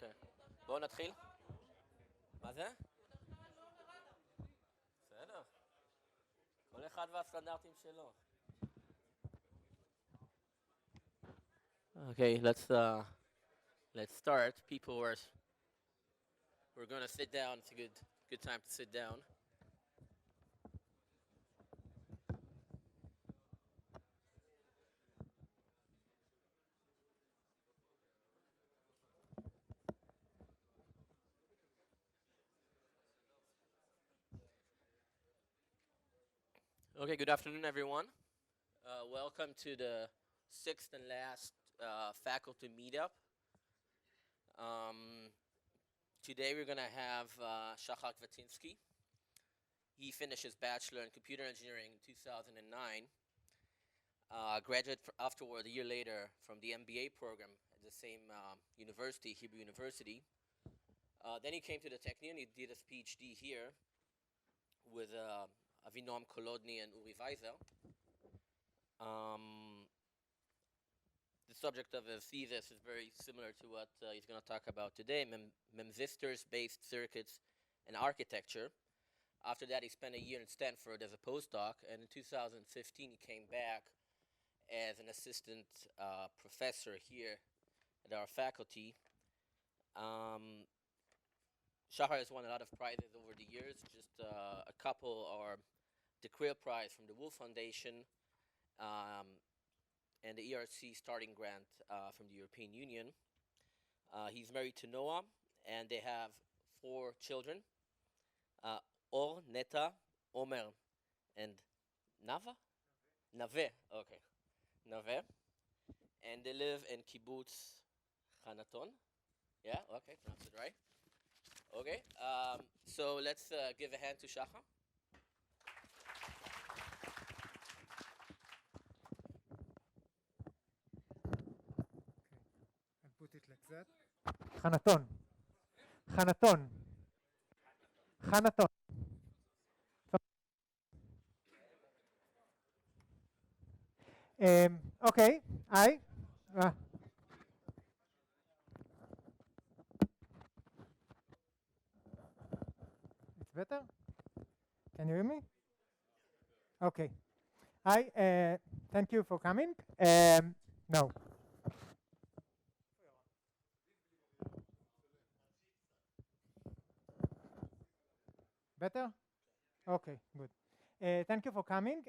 אוקיי. בואו נתחיל. מה זה? בסדר. כל אחד והסטנדרטים שלו. Okay, let's start. We're going to sit down. It's a good time to sit down. Okay, good afternoon, everyone. Welcome to the sixth and last faculty meetup. Today we're going to have Shahar Kvatinsky. He finished his bachelor in computer engineering in 2009. Graduated afterward a year later from the MBA program at the same university, Hebrew University. Then he came to the Technion. He did his PhD here with Avinoam Kolodny and Uri Weiser. The subject of his thesis is very similar to what he's going to talk about today, Memristors-based circuits and architecture. After that, he spent a year in Stanford as a postdoc, and in 2015, he came back as an assistant professor here at our faculty. Shahar has won a lot of prizes over the years. Just a couple are the Kriel Prize from the Wolf Foundation and the ERC starting grant from the European Union. He's married to Noah, and they have 4 children, Or, Neta, Omer, and Nave, okay, Nave. And they live in Kibbutz Hanaton. Yeah, okay, pronounced it right. Okay, so let's give a hand to Shahar. I'll put it like that. Hanaton. Hanaton. Hanaton. Okay, it's better? Can you hear me? Okay. Thank you for coming. No. Better? Okay, good. Thank you for coming.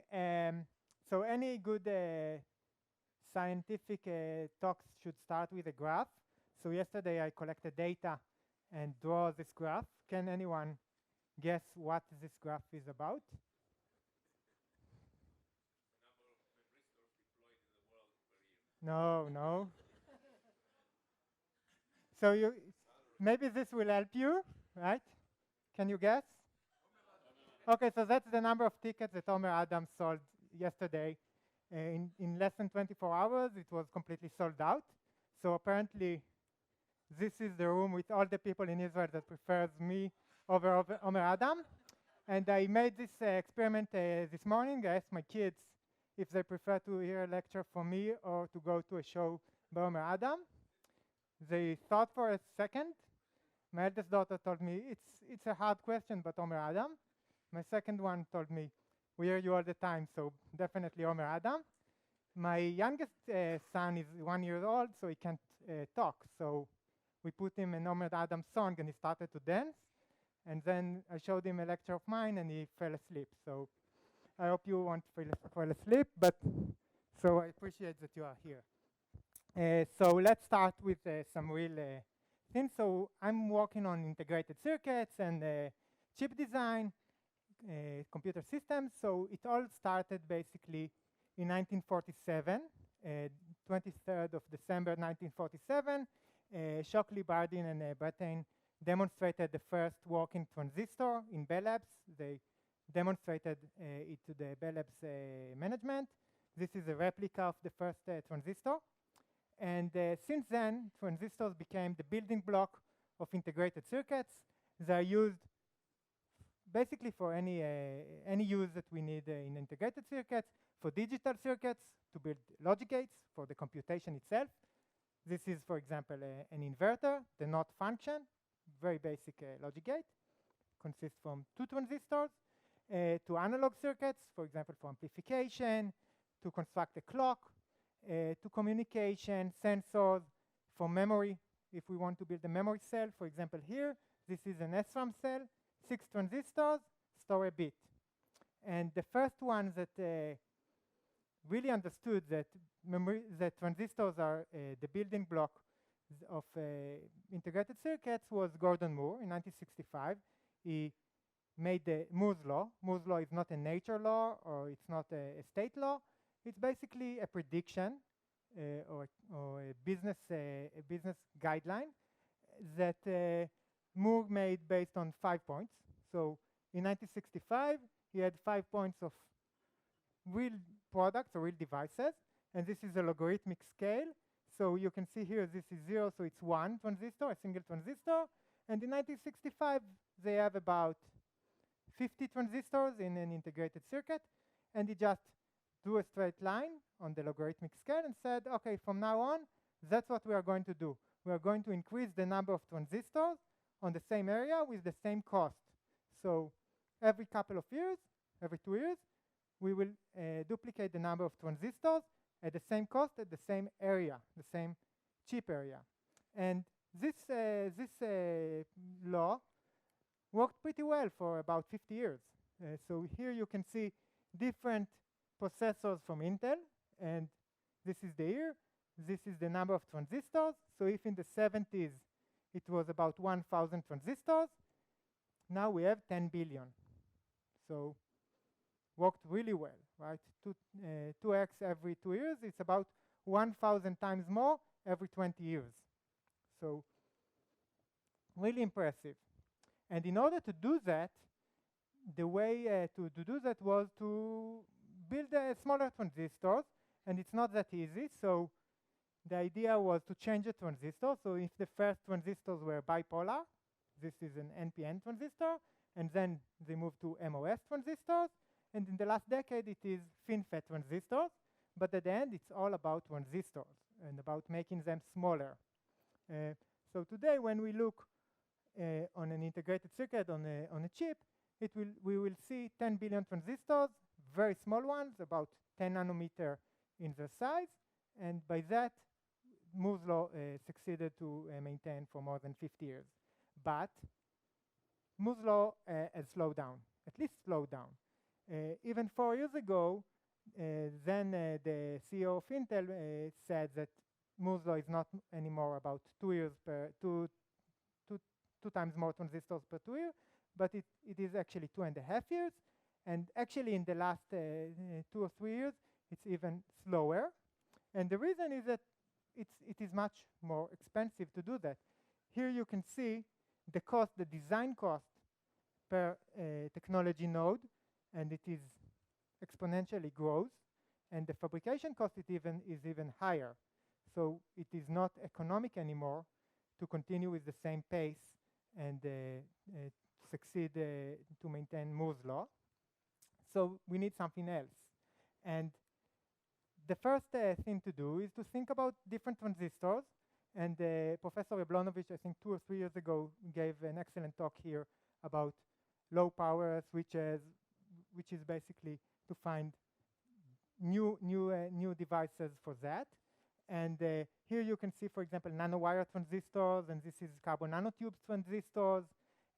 So any good scientific talks should start with a graph. So yesterday I collected data and draw this graph. Can anyone guess what this graph is about? No. So maybe this will help you, right? Can you guess? Okay, so that's the number of tickets that Omer Adam sold yesterday. In less than 24 hours, it was completely sold out. So apparently, this is the room with all the people in Israel that prefers me over Omer Adam. And I made this experiment this morning. I asked my kids if they prefer to hear a lecture from me or to go to a show by Omer Adam. They thought for a second. My eldest daughter told me, it's a hard question, but Omer Adam. My second one told me, we hear you all the time, so definitely Omer Adam. My youngest son is 1 year old, so he can't talk. So we put him an Omer Adam song, and he started to dance. And then I showed him a lecture of mine, and he fell asleep. So I hope you won't fall asleep, but so I appreciate that you are here. So let's start with some real things. So I'm working on integrated circuits and chip design, computer systems. So it all started basically in 1947, 23rd of December 1947. Shockley, Bardeen, and Brattain demonstrated the first working transistor in Bell Labs. They demonstrated it to the Bell Labs management. This is a replica of the first transistor. And since then, transistors became the building block of integrated circuits. They are used basically for any use that we need in integrated circuits, for digital circuits, to build logic gates for the computation itself, This is, for example, an inverter, the NOT function, very basic logic gate, consists from 2 transistors, to analog circuits, for example, for amplification, to construct a clock, to communication, sensors, for memory, if we want to build a memory cell. For example, here, this is an SRAM cell, 6 transistors, store a bit. And the first ones that really understood that transistors are the building block of integrated circuits was Gordon Moore in 1965. He made the Moore's law. Moore's law is not a nature law, or it's not a state law. It's basically a prediction or a business guideline that Moore made based on 5 points. So in 1965, he had 5 points of real products or real devices, and this is a logarithmic scale. So you can see here this is 0, so it's 1 transistor, a single transistor. And in 1965, they have about 50 transistors in an integrated circuit, and he just drew a straight line on the logarithmic scale and said, okay, from now on, that's what we are going to do. We are going to increase the number of transistors on the same area with the same cost. So every couple of years, every 2 years, we will duplicate the number of transistors at the same cost, at the same area, the same chip area. And this law worked pretty well for about 50 years. So here you can see different processors from Intel, and this is the year. This is the number of transistors. So if in the 70s it was about 1,000 transistors, now we have 10 billion. So worked really well, right? 2x every 2 years. It's about 1,000 times more every 20 years. So really impressive. And in order to do that, the way to do that was to build smaller transistors, and it's not that easy. So the idea was to change the transistor. So if the first transistors were bipolar, this is an NPN transistor, and then they moved to MOS transistors, and in the last decade it is FinFET transistors, but at the end it's all about transistors and about making them smaller. So today when we look on an integrated circuit on a chip, we will see 10 billion transistors, very small ones, about 10 nanometer in their size, and by that Moore's law succeeded to maintain for more than 50 years. But Moore's law has slowed down, at least slowed down. Even 4 years ago, then the CEO of Intel said that Moore's law is not anymore about 2 years per two times more transistors per 2 years, but it is actually 2.5 years. And actually in the last 2 or 3 years, it's even slower. And the reason is that it is much more expensive to do that. Here you can see the cost, the design cost per technology node, and it is exponentially grows, and the fabrication cost is even higher. So it is not economic anymore to continue with the same pace and succeed to maintain Moore's law. So we need something else. And the first thing to do is to think about different transistors. And Professor Jablonovich, I think 2 or 3 years ago, gave an excellent talk here about low power switches, which is basically to find new devices for that. And here you can see, for example, nanowire transistors, and this is carbon nanotube transistors.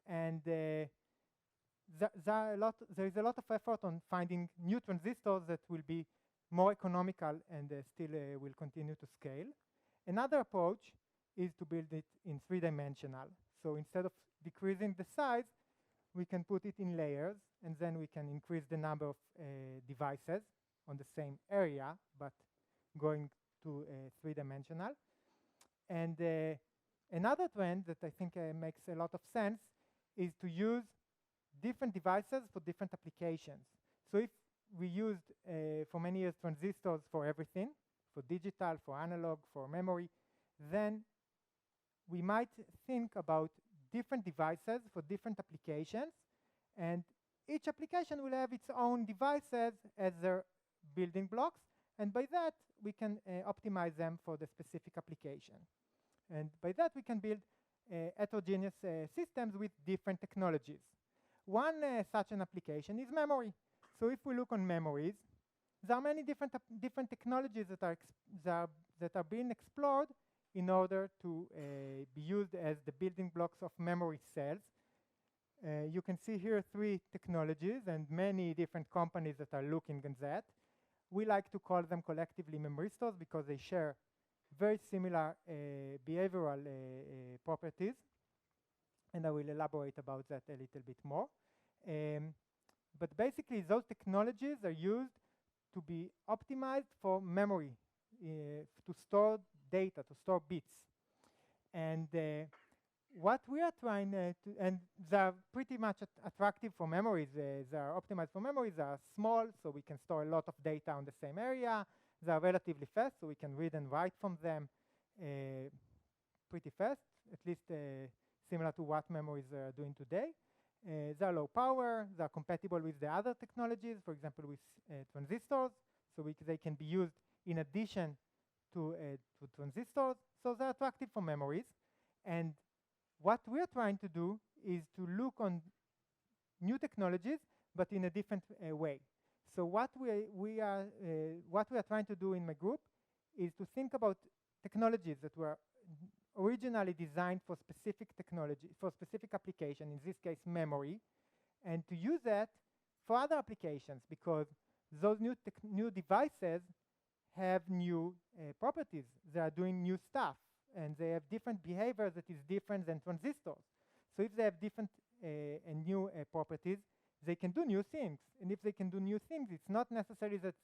And there is a lot of effort on finding new transistors that will be more economical and still will continue to scale. Another approach is to build it in 3-dimensional. So instead of decreasing the size, we can put it in layers, and then we can increase the number of devices on the same area, but going to 3-dimensional. And another trend that I think makes a lot of sense is to use different devices for different applications. So if we used for many years transistors for everything, for digital, for analog, for memory, then we might think about different devices for different applications, and each application will have its own devices as their building blocks, and by that, we can optimize them for the specific application. And by that, we can build heterogeneous systems with different technologies. One such an application is memory. So if we look on memories, there are many different technologies that are being explored in order to be used as the building blocks of memory cells. You can see here 3 technologies and many different companies that are looking at that. We like to call them collectively Memristors because they share very similar behavioral properties, and I will elaborate about that a little bit more. But basically, those technologies are used to be optimized for memory, to store data, to store bits. And what we are trying to, and they're pretty much attractive for memories. They are optimized for memories. They are small, so we can store a lot of data on the same area. They are relatively fast, so we can read and write from them pretty fast, at least similar to what memories are doing today. They are low power. They are compatible with the other technologies, for example, with transistors, so they can be used in addition to transistors. So they're attractive for memories. And what we're trying to do is to look on new technologies, but in a different way. So what we are trying to do in my group is to think about technologies that were originally designed for specific technology, for specific application, in this case memory, and to use that for other applications, because those new devices have new properties. They are doing new stuff, and they have different behavior that is different than transistors. So if they have different and new properties, they can do new things. And if they can do new things, it's not necessarily that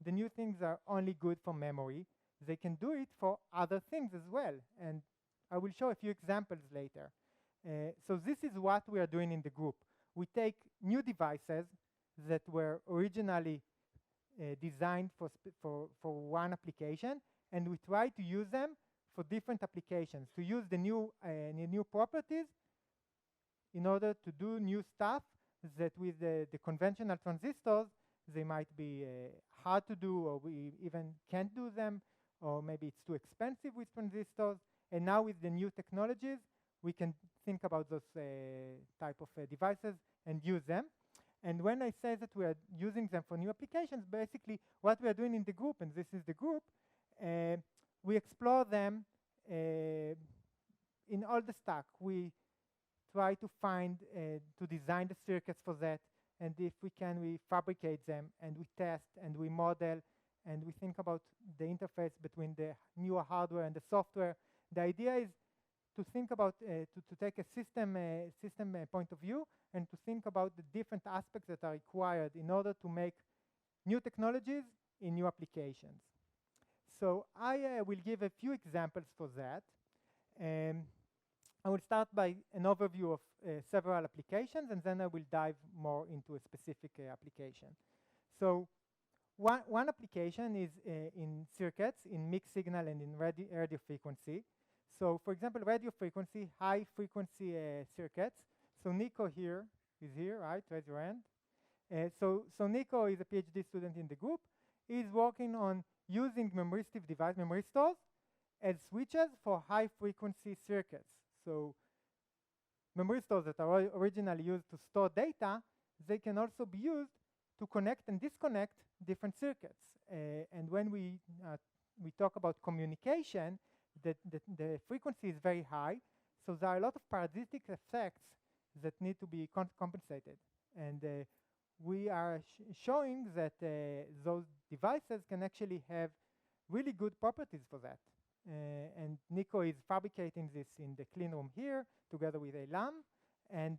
the new things are only good for memory. They can do it for other things as well. And I will show a few examples later. So this is what we are doing in the group. We take new devices that were originally designed for one application, and we try to use them for different applications, to use the new properties in order to do new stuff that with the conventional transistors, they might be hard to do, or we even can't do them, or maybe it's too expensive with transistors. And now with the new technologies, we can think about those type of devices and use them. And when I say that we are using them for new applications, basically what we are doing in the group, and this is the group, we explore them in all the stack. We try to find, to design the circuits for that, and if we can, we fabricate them, and we test, and we model, and we think about the interface between the newer hardware and the software. The idea is to think about, to take a system point of view, and to think about the different aspects that are required in order to make new technologies in new applications. So I will give a few examples for that. I will start by an overview of several applications, and then I will dive more into a specific application. So one application is in circuits, in mixed signal and in radio frequency. So for example, radio frequency, high frequency circuits. So Nico here is here, right? Raise your hand. So Nico is a PhD student in the group. He's working on using memristors as switches for high frequency circuits. So memristors that are originally used to store data, they can also be used to connect and disconnect different circuits. And when we talk about communication, the frequency is very high, so there are a lot of parasitic effects that need to be compensated. And we are showing that those devices can actually have really good properties for that. And Nico is fabricating this in the clean room here together with Elam, and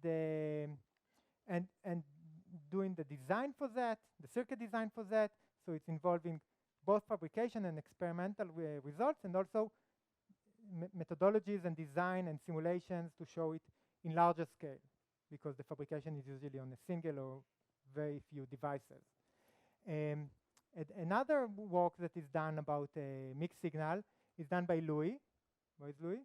doing the design for that, the circuit design for that. So it's involving both fabrication and experimental results, and also methodologies and design and simulations to show it in larger scale, because the fabrication is usually on a single or very few devices. Another work that is done about mixed signal is done by Louis. Where is Louis?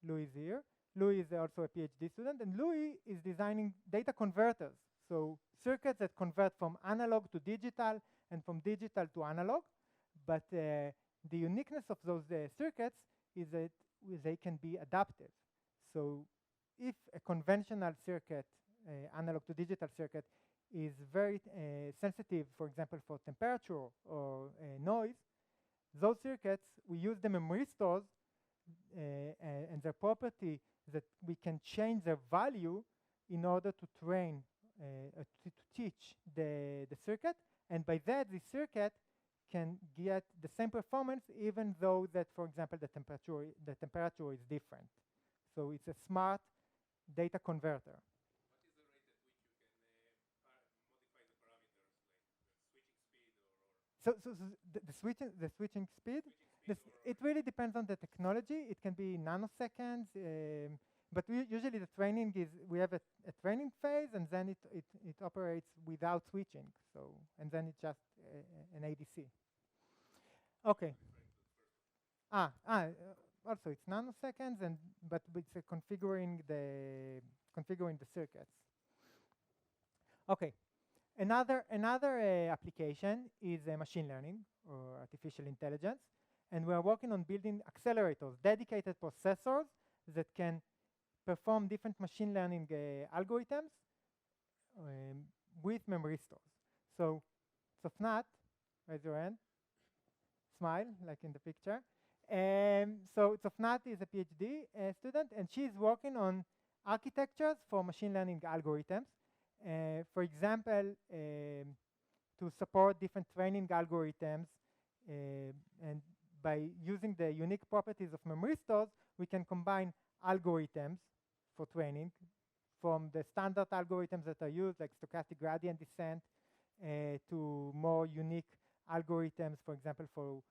Louis is here. Louis is also a PhD student, and Louis is designing data converters. So circuits that convert from analog to digital, and from digital to analog. But the uniqueness of those circuits is that they can be adaptive. So if a conventional circuit, analog to digital circuit, is very sensitive, for example, for temperature or noise, those circuits, we use the memristors and their property that we can change their value in order to train, to teach the circuit, and by that the circuit can get the same performance even though that, for example, the temperature is different. So it's a smart data converter. What is the rate at which you can modify the parameters, like the switching speed or The switching speed, switching speed it really depends on the technology. It can be nanoseconds, but usually the training is, we have a training phase, and then it operates without switching. So, and then it's just an ADC. Okay. Also it's nanoseconds, but it's configuring the circuits. Okay. Another application is machine learning or artificial intelligence, and we are working on building accelerators, dedicated processors that can perform different machine learning algorithms with memristors. So Sofnat, raise your hand, smile like in the picture. So Sofnat is a PhD student, and she is working on architectures for machine learning algorithms. For example, to support different training algorithms, and by using the unique properties of memristors, we can combine algorithms for training from the standard algorithms that are used, like stochastic gradient descent, to more unique algorithms, for example, for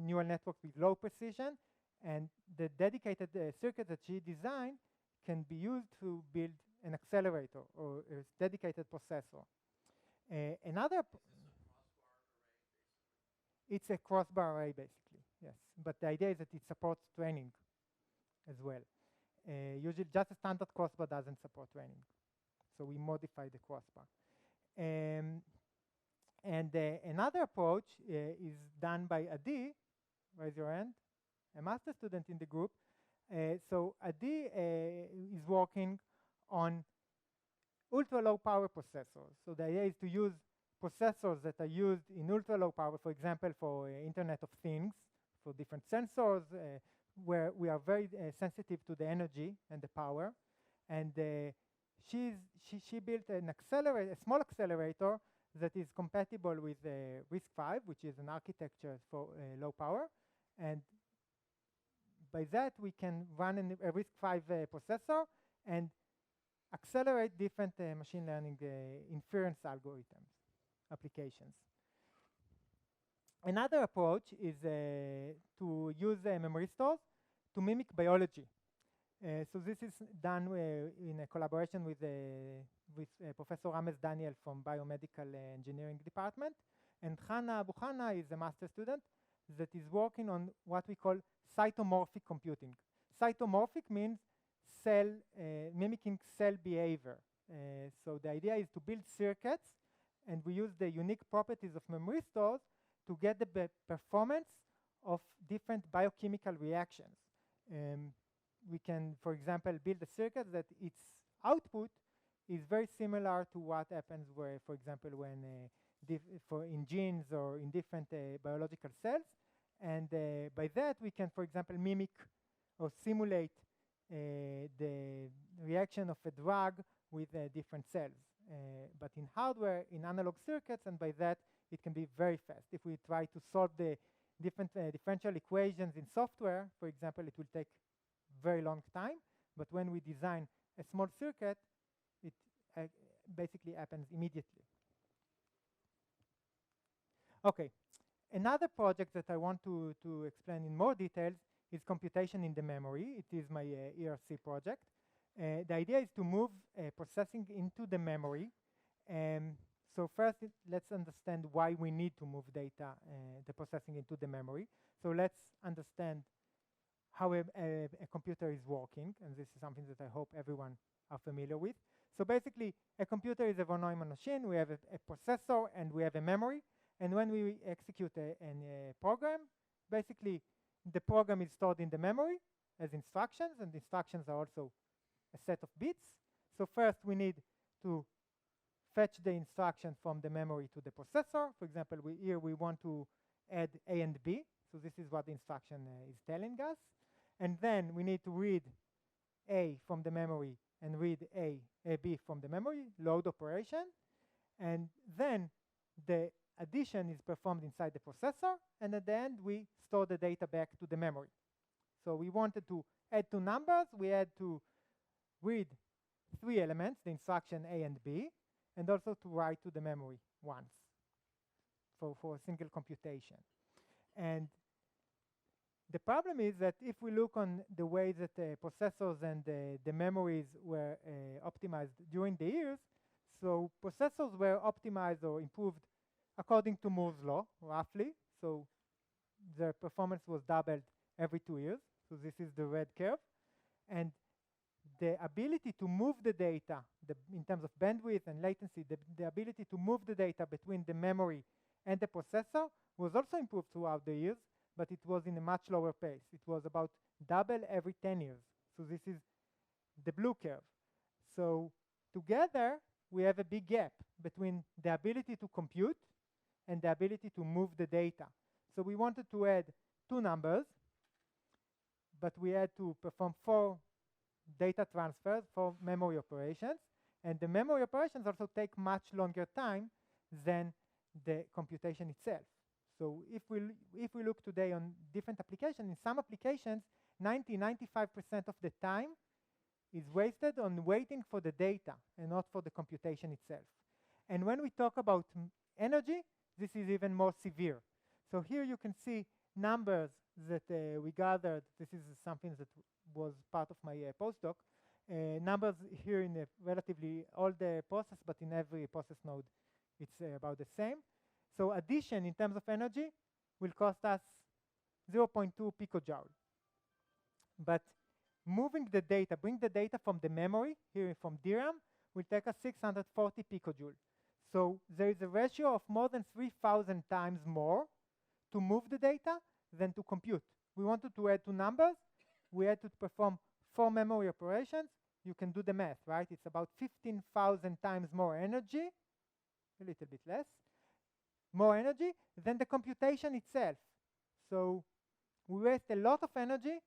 neural networks with low precision. And the dedicated circuit that she designed can be used to build an accelerator or a dedicated processor. Another, it's a crossbar array, basically, yes. But the idea is that it supports training as well. Usually, just a standard crossbar doesn't support training, so we modify the crossbar. Another approach is done by Adi. Raise your hand. A master student in the group. So Adi is working on ultra-low power processors. So the idea is to use processors that are used in ultra-low power, for example, for Internet of Things, for different sensors, where we are very sensitive to the energy and the power. And she built an accelerator, a small accelerator that is compatible with RISC-V, which is an architecture for low power. And by that, we can run a RISC-V processor and accelerate different machine learning inference algorithms applications. Another approach is to use memristors to mimic biology. So this is done in a collaboration with Professor Rames Daniel from Biomedical Engineering Department, and Hannah Abu Hana is a master student that is working on what we call cytomorphic computing. Cytomorphic means cell mimicking cell behavior. So the idea is to build circuits, and we use the unique properties of memristors to get the performance of different biochemical reactions. We can, for example, build a circuit that its output is very similar to what happens where, for example, when in genes or in different biological cells. And by that, we can, for example, mimic or simulate the reaction of a drug with different cells. But in hardware, in analog circuits, and by that, it can be very fast. If we try to solve the different differential equations in software, for example, it will take very long time. But when we design a small circuit, it basically happens immediately. Okay, another project that I want to explain in more details is computation in the memory. It is my ERC project. The idea is to move processing into the memory. So first, let's understand why we need to move data, the processing into the memory. So let's understand how a computer is working, and this is something that I hope everyone are familiar with. So basically, a computer is a von Neumann machine. We have a processor and we have a memory. And when we execute a program, basically the program is stored in the memory as instructions, and instructions are also a set of bits. So first we need to fetch the instruction from the memory to the processor. For example, here we want to add A and B. So this is what the instruction is telling us. And then we need to read A from the memory and read B from the memory, load operation. And then the addition is performed inside the processor. And at the end, we store the data back to the memory. So we wanted to add two numbers. We had to read three elements, the instruction A and B, and also to write to the memory once for a single computation. And the problem is that if we look on the way that the processors and the memories were optimized during the years, so processors were optimized or improved according to Moore's law, roughly. So their performance was doubled every 2 years. So this is the red curve. And the ability to move the data, in terms of bandwidth and latency, the ability to move the data between the memory and the processor was also improved throughout the years, but it was in a much lower pace. It was about double every 10 years. So this is the blue curve. So together, we have a big gap between the ability to compute and the ability to move the data. So we wanted to add two numbers, but we had to perform 4 data transfers, 4 memory operations, and the memory operations also take much longer time than the computation itself. So if we look today on different applications, in some applications, 95% of the time is wasted on waiting for the data and not for the computation itself. And when we talk about energy, this is even more severe. So here you can see numbers that we gathered. This is something that was part of my postdoc. Numbers here in a relatively old process, but in every process node, it's about the same. So addition in terms of energy will cost us 0.2 picojoule. But moving the data, bring the data from the memory, here from DRAM, will take us 640 picojoule. So there is a ratio of more than 3,000 times more to move the data than to compute. We wanted to add two numbers. We had to perform 4 memory operations. You can do the math, right? It's about 15,000 times more energy, a little bit less, more energy than the computation itself. So we waste a lot of energy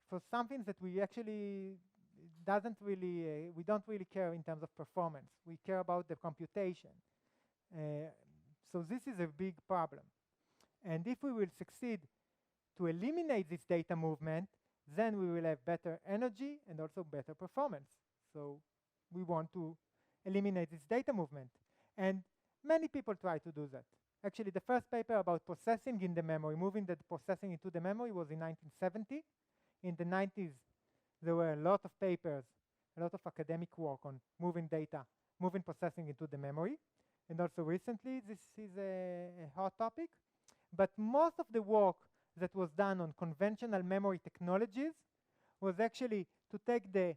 for something that we actually we don't really care in terms of performance. We care about the computation. So this is a big problem. And if we will succeed to eliminate this data movement, then we will have better energy and also better performance. So we want to eliminate this data movement. And many people try to do that. Actually, the first paper about processing in the memory, moving the processing into the memory, was in 1970. In the 90s, there were a lot of papers, a lot of academic work on moving data, moving processing into the memory. And also recently, this is a hot topic. But most of the work that was done on conventional memory technologies was actually to take the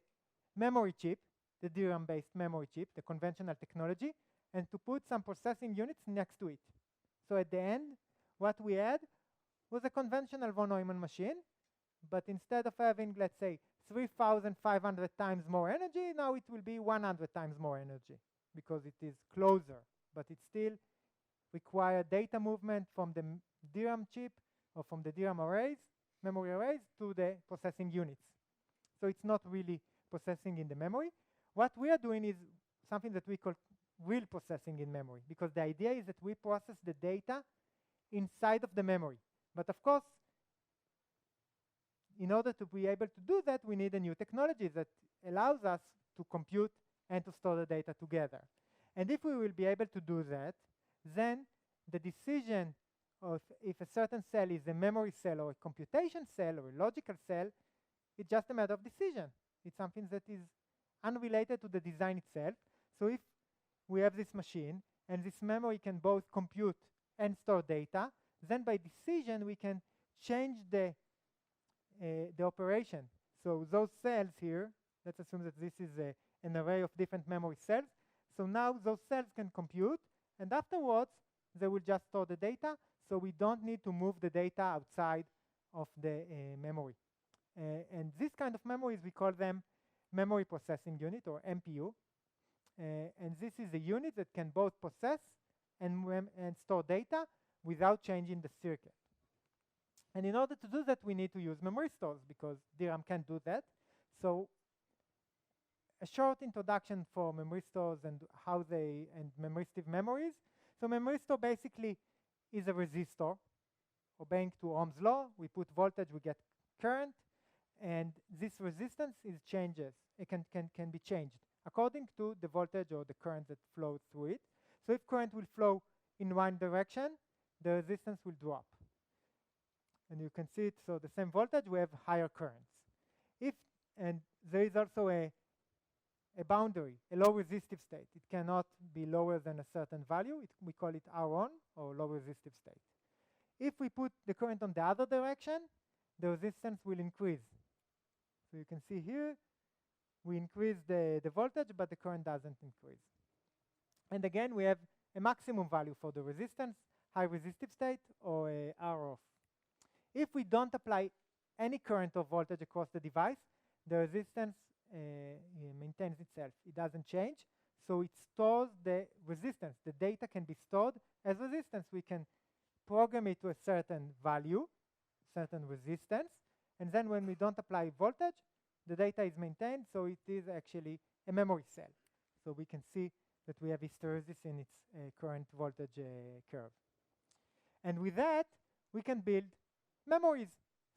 memory chip, the DRAM-based memory chip, the conventional technology, and to put some processing units next to it. So at the end, what we had was a conventional von Neumann machine, but instead of having, let's say, 3,500 times more energy, now it will be 100 times more energy because it is closer, but it still requires data movement from the DRAM chip or from the DRAM arrays, memory arrays, to the processing units. So it's not really processing in the memory. What we are doing is something that we call real processing in memory, because the idea is that we process the data inside of the memory. But of course, in order to be able to do that, we need a new technology that allows us to compute and to store the data together. And if we will be able to do that, then the decision of if a certain cell is a memory cell or a computation cell or a logical cell, it's just a matter of decision. It's something that is unrelated to the design itself. So if we have this machine and this memory can both compute and store data, then by decision we can change the operation. So those cells here, let's assume that this is an array of different memory cells. So now those cells can compute, and afterwards they will just store the data, so we don't need to move the data outside of the memory. And this kind of memories, we call them memory processing unit, or MPU. And this is a unit that can both process and store data without changing the circuit. And in order to do that, we need to use memristors, because DRAM can't do that. So a short introduction for memristors and how they, and memristive memories. So memristor basically is a resistor. Obeying to Ohm's law, we put voltage, we get current, and this resistance changes. It can be changed according to the voltage or the current that flows through it. So if current will flow in one direction, the resistance will drop. And you can see it, so the same voltage, we have higher currents. And there is also a boundary, a low resistive state. It cannot be lower than a certain value. We call it R1, or low resistive state. If we put the current on the other direction, the resistance will increase. So you can see here, we increase the voltage, but the current doesn't increase. And again, we have a maximum value for the resistance, high resistive state, or R off. If we don't apply any current or voltage across the device, the resistance maintains itself. It doesn't change, so it stores the resistance. The data can be stored as resistance. We can program it to a certain value, certain resistance, and then when we don't apply voltage, the data is maintained, so it is actually a memory cell. So we can see that we have hysteresis in its current voltage curve. And with that, we can build memories.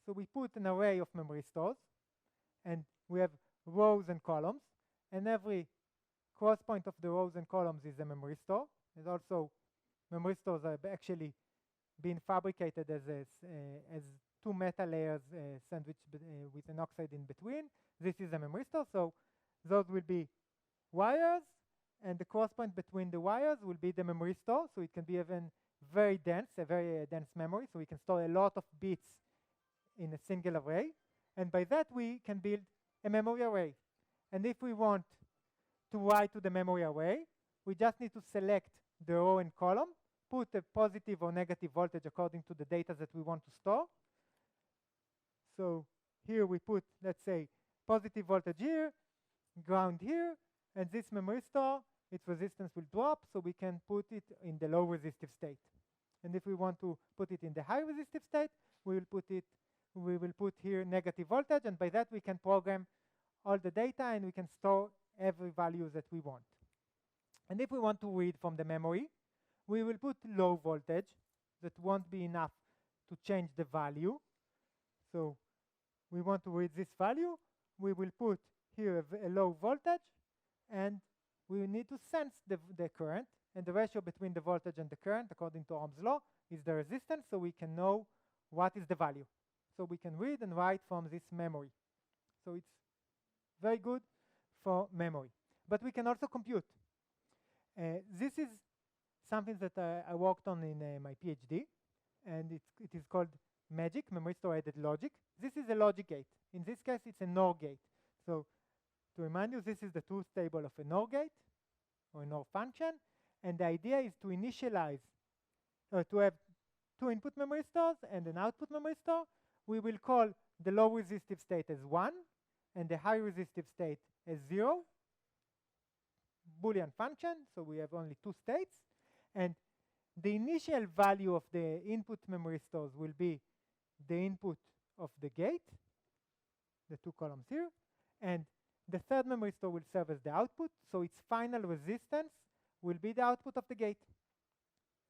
So we put an array of memristors, and we have rows and columns, and every cross point of the rows and columns is a memristor. There's also memristors are actually being fabricated as two metal layers sandwiched with an oxide in between. This is a memristor, so those will be wires, and the cross point between the wires will be the memristor, so it can be even very dense, a very dense memory, so we can store a lot of bits in a single array, and by that we can build a memory array. And if we want to write to the memory array, we just need to select the row and column, put a positive or negative voltage according to the data that we want to store. So here we put, let's say, positive voltage here, ground here, and this memristor, its resistance will drop, so we can put it in the low resistive state. And if we want to put it in the high resistive state, we will put here negative voltage, and by that we can program all the data and we can store every value that we want. And if we want to read from the memory, we will put low voltage that won't be enough to change the value. So we want to read this value, we will put here a low voltage, and we need to sense the current, and the ratio between the voltage and the current, according to Ohm's law, is the resistance, so we can know what is the value. So we can read and write from this memory. So it's very good for memory. But we can also compute. This is something that I worked on in my PhD, and it is called MAGIC, memristor-aided logic. This is a logic gate. In this case, it's a NOR gate. So to remind you, this is the truth table of a NOR gate, or a NOR function, and the idea is to initialize, to have two input memristors and an output memristor. We will call the low resistive state as 1, and the high resistive state as 0. Boolean function, so we have only two states, and the initial value of the input memristors will be the input of the gate, the two columns here, and the third memristor will serve as the output, so its final resistance will be the output of the gate.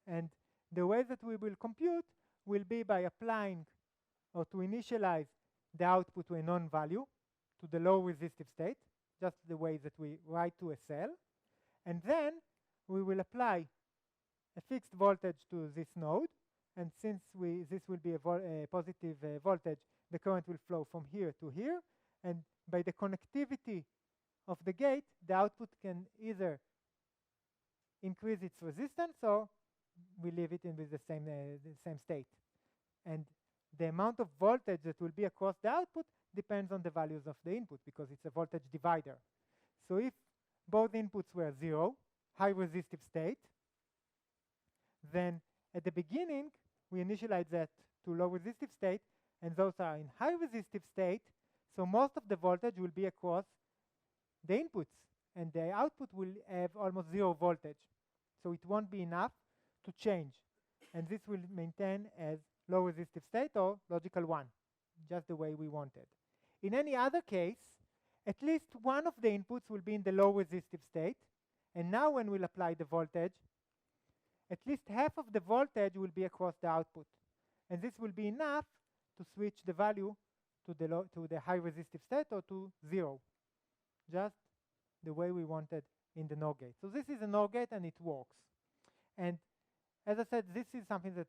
And the way that we will compute will be by applying, or to initialize, the output to a non-value, to the low resistive state, just the way that we write to a cell. And then we will apply a fixed voltage to this node, and since this will be a positive voltage, the current will flow from here to here, and by the connectivity of the gate, the output can either increase its resistance or we leave it in with the same state. And the amount of voltage that will be across the output depends on the values of the input, because it's a voltage divider. So if both inputs were 0, high resistive state. Then at the beginning, we initialize that to low resistive state, and those are in high resistive state, so most of the voltage will be across the inputs, and the output will have almost 0 voltage. So it won't be enough to change, and this will maintain as low resistive state or logical 1, just the way we wanted. In any other case, at least one of the inputs will be in the low resistive state, and now when we'll apply the voltage, at least half of the voltage will be across the output, and this will be enough to switch the value to the high resistive state or to 0, just the way we wanted in the NOR gate. So this is a NOR gate and it works. And as I said, this is something that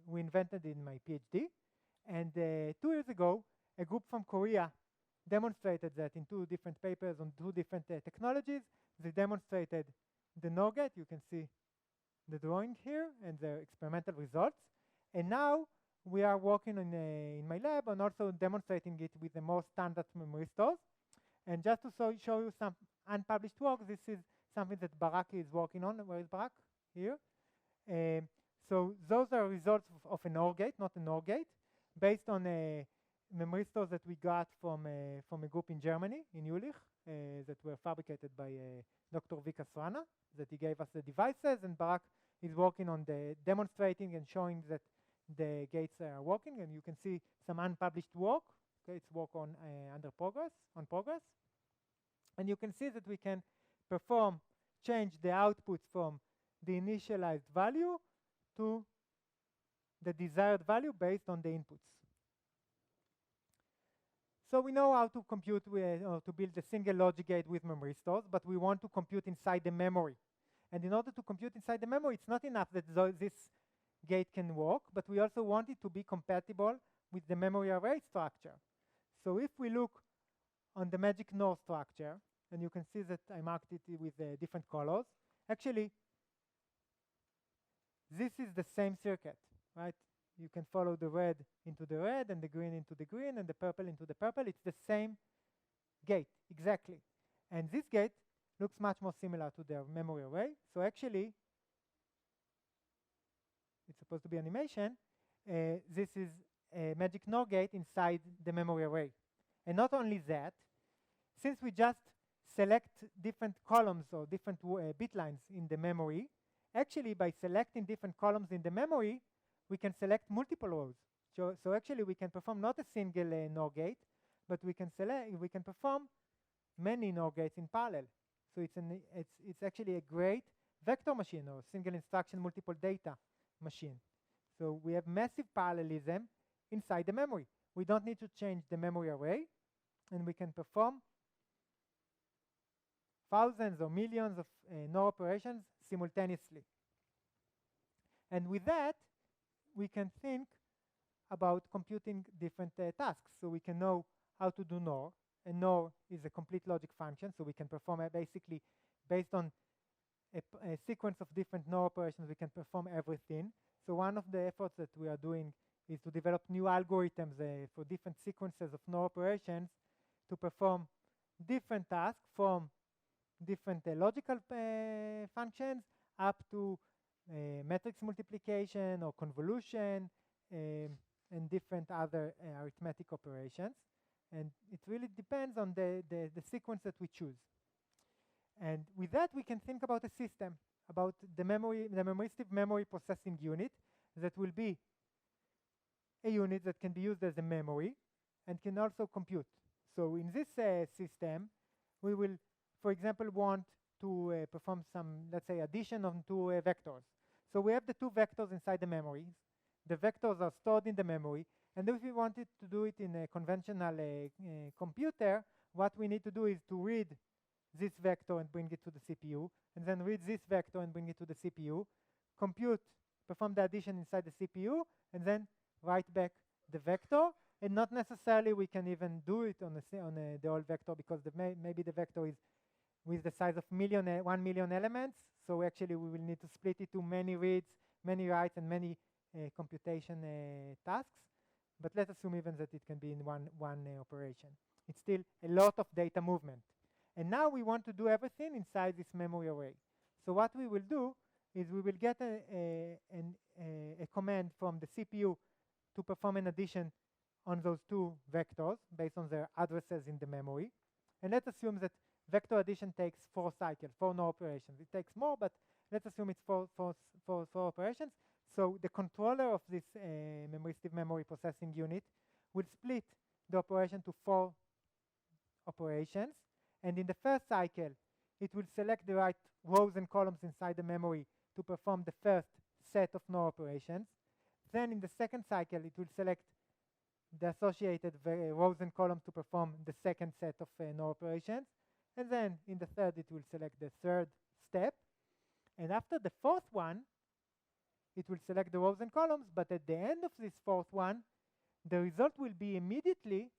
we invented in my PhD. And 2 years ago, a group from Korea demonstrated that in 2 different papers on 2 different technologies. They demonstrated the NOR gate. You can see the drawing here and the experimental results. And now we are working on in my lab on also demonstrating it with the more standard memristors. And just to show you some unpublished work, this is something that Barak is working on. Where is Barak? Here. So those are results of an OR gate, not an OR gate, based on memristors that we got from a group in Germany, in Jülich, that were fabricated by Dr. Vika Srana, that he gave us the devices, and Barak is working on the demonstrating and showing that the gates are working, and you can see some unpublished work. Okay, it's work on progress. And you can see that we can change the outputs from the initialized value to the desired value based on the inputs. So we know how to compute or to build a single logic gate with memristors, but we want to compute inside the memory. And in order to compute inside the memory, it's not enough that this gate can work, but we also want it to be compatible with the memory array structure. So if we look on the magic NOR structure, and you can see that I marked it with different colors, actually, this is the same circuit, right? You can follow the red into the red, and the green into the green, and the purple into the purple. It's the same gate, exactly. And this gate looks much more similar to the memory array. So actually, it's supposed to be animation. This is a magic NOR gate inside the memory array. And not only that, since we just select different columns or different bit lines in the memory, actually by selecting different columns in the memory, we can select multiple rows. So actually we can perform not a single NOR gate, but we can perform many NOR gates in parallel. So it's actually a great vector machine or single instruction multiple data machine. So we have massive parallelism inside the memory. We don't need to change the memory array, and we can perform thousands or millions of NOR operations simultaneously. And with that, we can think about computing different tasks. So we can know how to do NOR, and NOR is a complete logic function, so we can perform basically based on a sequence of different NOR operations, we can perform everything. So one of the efforts that we are doing is to develop new algorithms for different sequences of NOR operations to perform different tasks from different logical functions up to matrix multiplication or convolution and different other arithmetic operations. And it really depends on the sequence that we choose. And with that, we can think about a system, about the memoristic memory processing unit that will be a unit that can be used as a memory and can also compute. So in this system, we will, for example, want to perform some, let's say, addition of 2 vectors. So we have the 2 vectors inside the memory. The vectors are stored in the memory. And if we wanted to do it in a conventional computer, what we need to do is to read this vector and bring it to the CPU, and then read this vector and bring it to the CPU, perform the addition inside the CPU, and then write back the vector. And not necessarily we can even do it on the whole vector, because maybe the vector is with the size of 1 million elements. So actually we will need to split it to many reads, many writes, and many computation tasks. But let's assume even that it can be in one operation. It's still a lot of data movement. And now we want to do everything inside this memory array. So what we will do is we will get a command from the CPU to perform an addition on those two vectors based on their addresses in the memory. And let's assume that vector addition takes 4 cycles, 4 no operations. It takes more, but let's assume it's four operations. So the controller of this memoristic memory processing unit will split the operation to 4 operations. And in the first cycle, it will select the right rows and columns inside the memory to perform the first set of no operations. Then in the second cycle, it will select the associated rows and columns to perform the second set of no operations. And then in the third, it will select the third step. And after the fourth one, it will select the rows and columns, but at the end of this fourth one, the result will be immediately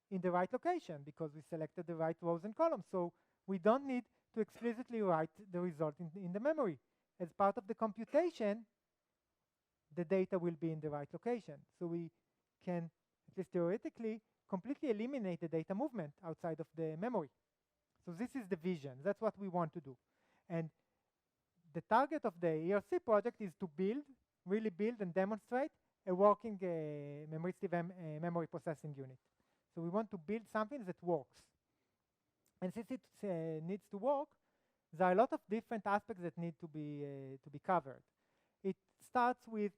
in the right location because we selected the right rows and columns. So we don't need to explicitly write the result in the memory. As part of the computation, the data will be in the right location. So we can, at least theoretically, completely eliminate the data movement outside of the memory. So this is the vision. That's what we want to do. And the target of the ERC project is to really build and demonstrate a working memoristic memory processing unit. So we want to build something that works. And since it needs to work, there are a lot of different aspects that need to be covered. It starts with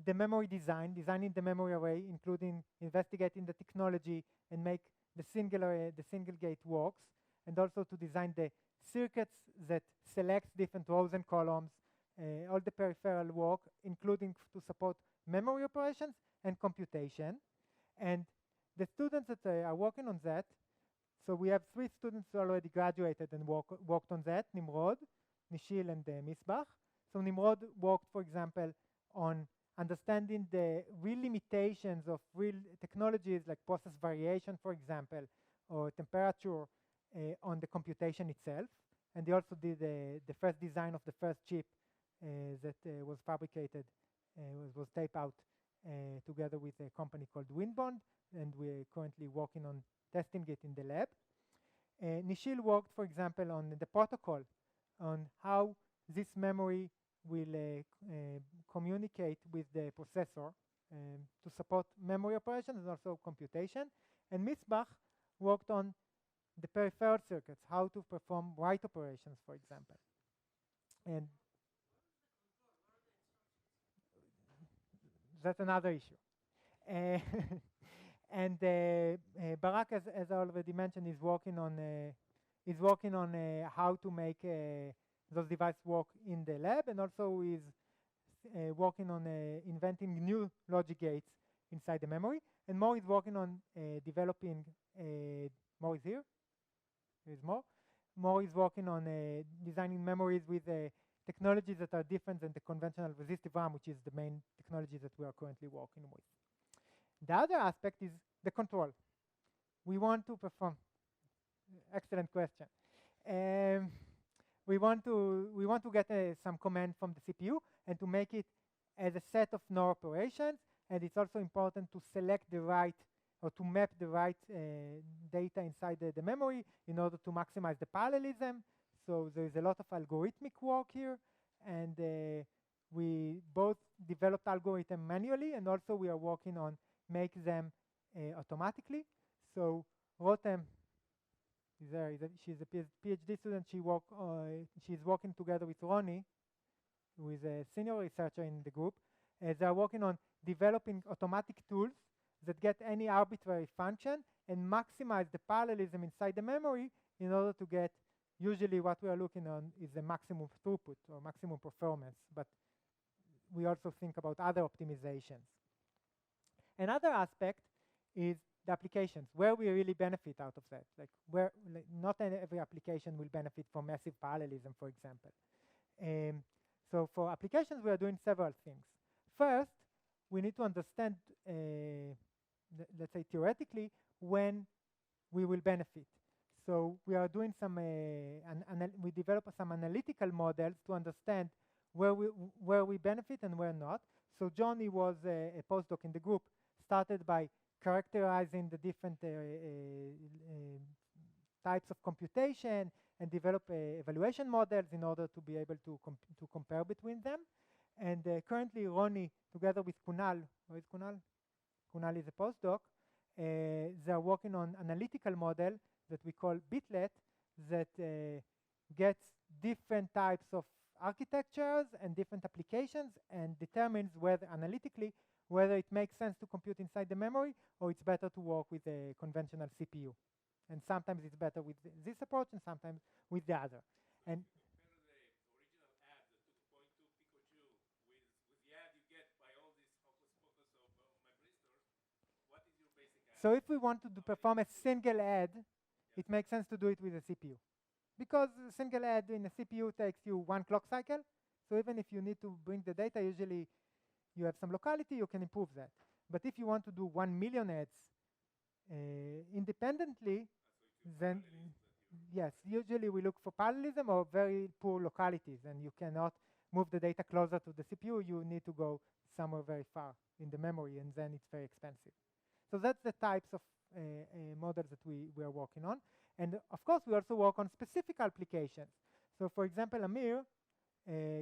the memory designing the memory array, including investigating the technology and make the single gate works, and also to design the circuits that selects different rows and columns, all the peripheral work, including to support memory operations and computation. And the students that are working on that, so we have 3 students who already graduated and worked on that, Nimrod, Nishil, and Misbach. So Nimrod worked, for example, on understanding the real limitations of real technologies like process variation, for example, or temperature on the computation itself. And they also did the first design of the first chip that was fabricated, was taped out together with a company called Winbond, and we're currently working on testing it in the lab. Nishil worked, for example, on the protocol, on how this memory will communicate with the processor to support memory operations and also computation. And Misbach worked on the peripheral circuits, how to perform write operations, for example. And that's another issue. And Barak, as I already mentioned, is working on how to make those devices work in the lab, and also is working on inventing new logic gates inside the memory. And Mo is working on developing. Mo is here. There is Mo. Mo is working on designing memories with technologies that are different than the conventional resistive RAM, which is the main technology that we are currently working with. The other aspect is the control. We want to perform. Excellent question. We want to get some command from the CPU and to make it as a set of no operations. And it's also important to select the right or to map the right data inside the memory in order to maximize the parallelism. So there is a lot of algorithmic work here, and we both developed algorithm manually, and also we are working on make them automatically. So Rotem is there. She's a PhD student. She's working together with Ronnie, who is a senior researcher in the group. They are working on developing automatic tools that get any arbitrary function and maximize the parallelism inside the memory in order to get, usually what we are looking on is the maximum throughput or maximum performance, but we also think about other optimizations. Another aspect is the applications, where we really benefit out of that. Not every application will benefit from massive parallelism, for example. So for applications, we are doing several things. First, we need to understand, let's say theoretically, when we will benefit. So we are doing some, we develop some analytical models to understand where we benefit and where not. So Johnny was a postdoc in the group, started by characterizing the different types of computation and develop evaluation models in order to be able to compare between them. And currently, Ronnie, together with Kunal, where is Kunal? Kunal is a postdoc. They are working on analytical model that we call Bitlet that gets different types of architectures and different applications and determines whether analytically whether it makes sense to compute inside the memory or it's better to work with a conventional CPU. And sometimes it's better with this approach and sometimes with the other. So and if you compare the original ad, the 2.2 picojoule, with the ad you get by all this hocus pocus of Memristors, what is your basic ad? so if we want to perform a single ad, it makes sense to do it with a CPU. Because a single ad in a CPU takes you 1 clock cycle. So even if you need to bring the data, usually you have some locality, you can improve that. But if you want to do 1 million ads independently, then yes, usually we look for parallelism or very poor localities, and you cannot move the data closer to the CPU. You need to go somewhere very far in the memory, and then it's very expensive. So that's the types of models that we are working on. And of course, we also work on specific applications. So for example, Amir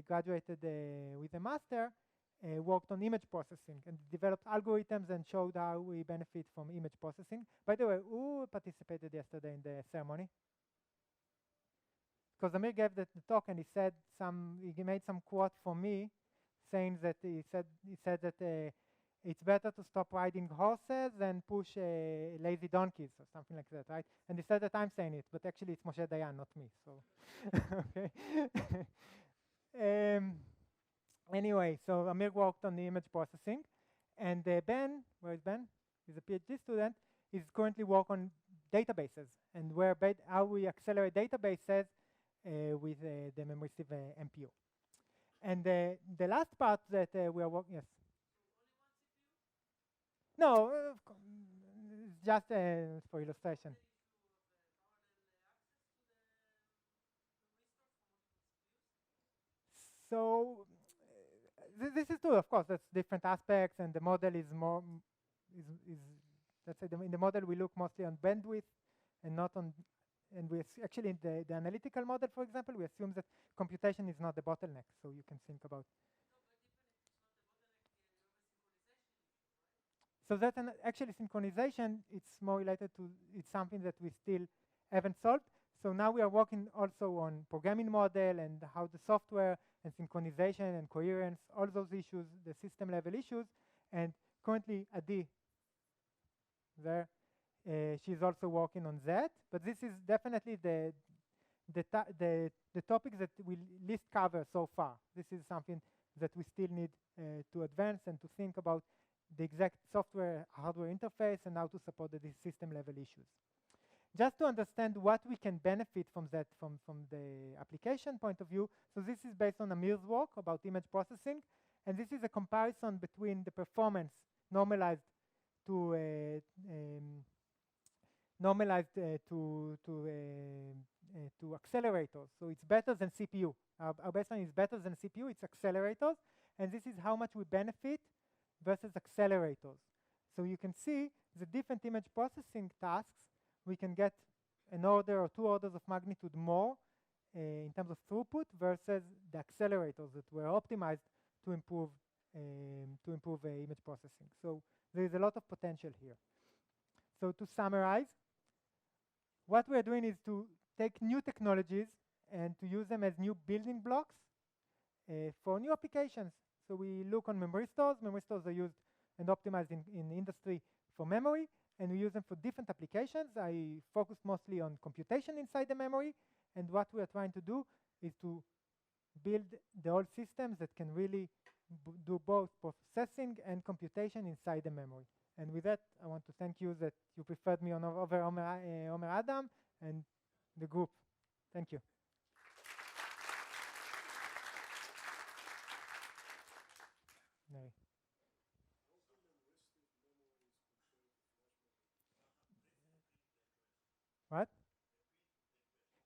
graduated with a master, worked on image processing and developed algorithms and showed how we benefit from image processing. By the way, who participated yesterday in the ceremony? Because Amir gave the talk and he made some quote for me saying that he said that it's better to stop riding horses than push lazy donkeys or something like that, right? And he said that I'm saying it, but actually it's Moshe Dayan, not me. So, okay. Anyway, so Amir worked on the image processing, and Ben, where is Ben? He's a PhD student. He's currently working on databases and how we accelerate databases with the Memristive MPU. And the last part that we are working, yes. No, just for illustration. So this is true, of course. That's different aspects, and the model is more is let's say in the model we look mostly on bandwidth and not on. And we actually in the analytical model, for example, we assume that computation is not the bottleneck. So you can think about. So that actually synchronization, it's more related to, it's something that we still haven't solved. So now we are working also on programming model and how the software and synchronization and coherence, all those issues, the system level issues. And currently Adi there, she's also working on that. But this is definitely the topics that we least cover so far. This is something that we still need to advance and to think about the exact software hardware interface and how to support the system level issues. Just to understand what we can benefit from that from the application point of view, so this is based on Amir's work about image processing, and this is a comparison between the performance normalized to accelerators. So it's better than CPU. Our baseline is better than CPU, it's accelerators, and this is how much we benefit versus accelerators. So you can see the different image processing tasks, we can get an order or 2 orders of magnitude more in terms of throughput versus the accelerators that were optimized to improve image processing. So there is a lot of potential here. So to summarize, what we are doing is to take new technologies and to use them as new building blocks for new applications. So we look on Memristors. Memristors are used and optimized in industry for memory, and we use them for different applications. I focus mostly on computation inside the memory, and what we are trying to do is to build the whole systems that can really do both processing and computation inside the memory. And with that, I want to thank you that you preferred me over Omer Adam and the group. Thank you. No. What?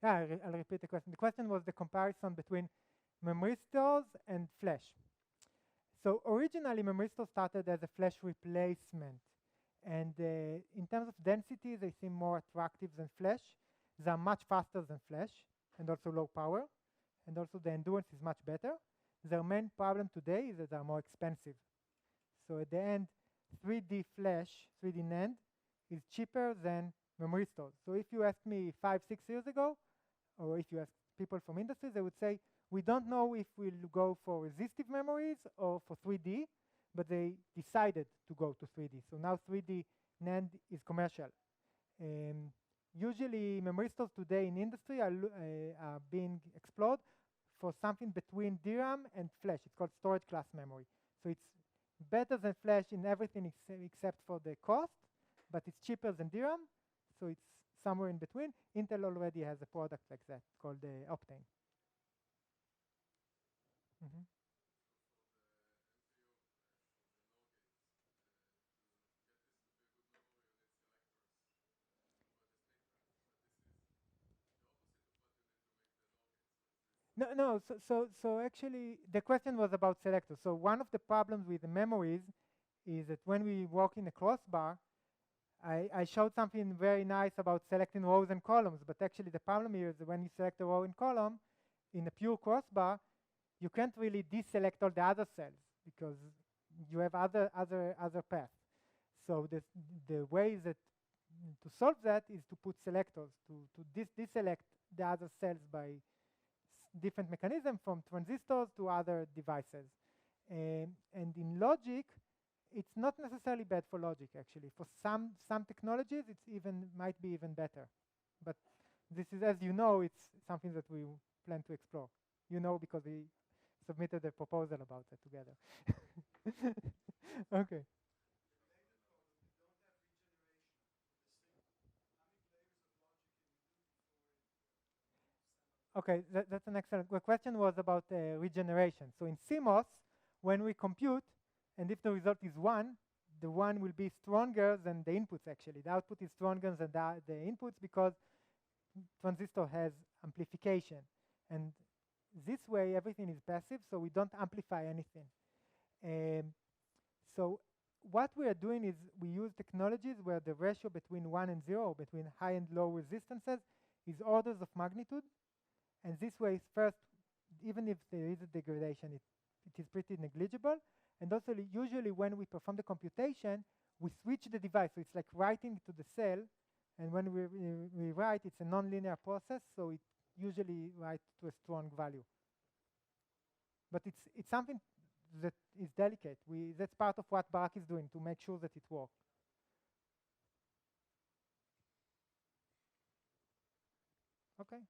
Yeah, I'll repeat the question. The question was the comparison between Memristors and Flash. So originally, Memristors started as a Flash replacement. And in terms of density, they seem more attractive than Flash. They are much faster than flash and also low power, and also the endurance is much better. Their main problem today is that they are more expensive. So at the end, 3D flash, 3D NAND is cheaper than Memristors. So if you asked me 5, 6 years ago, or if you ask people from industry, they would say, we don't know if we'll go for resistive memories or for 3D, but they decided to go to 3D. So now 3D NAND is commercial. Usually Memristors today in industry are being explored for something between DRAM and flash. It's called storage class memory. So it's better than flash in everything except for the cost, but it's cheaper than DRAM, so it's somewhere in between. Intel already has a product like that called Optane. Mm-hmm. No. So actually, the question was about selectors. So one of the problems with the memories is that when we work in a crossbar, I showed something very nice about selecting rows and columns, but actually the problem here is that when you select a row and column in a pure crossbar, you can't really deselect all the other cells because you have other paths. So the way that to solve that is to put selectors to deselect the other cells by different mechanism from transistors to other devices. And in logic, it's not necessarily bad for logic actually. For some technologies, it's might be even better. But this is, as you know, it's something that we plan to explore. You know, because we submitted a proposal about it together. Okay. Okay, that's an excellent. The question was about regeneration. So in CMOS, when we compute, and if the result is 1, the 1 will be stronger than the inputs actually. The output is stronger than the inputs because transistor has amplification. And this way, everything is passive, so we don't amplify anything. So what we are doing is we use technologies where the ratio between 1 and 0, between high and low resistances, is orders of magnitude. And this way, first, even if there is a degradation, it is pretty negligible. And also, usually when we perform the computation, we switch the device. So it's like writing to the cell. And when we write, it's a nonlinear process, so it usually writes to a strong value. But it's something that is delicate. That's part of what Barak is doing to make sure that it works. Okay.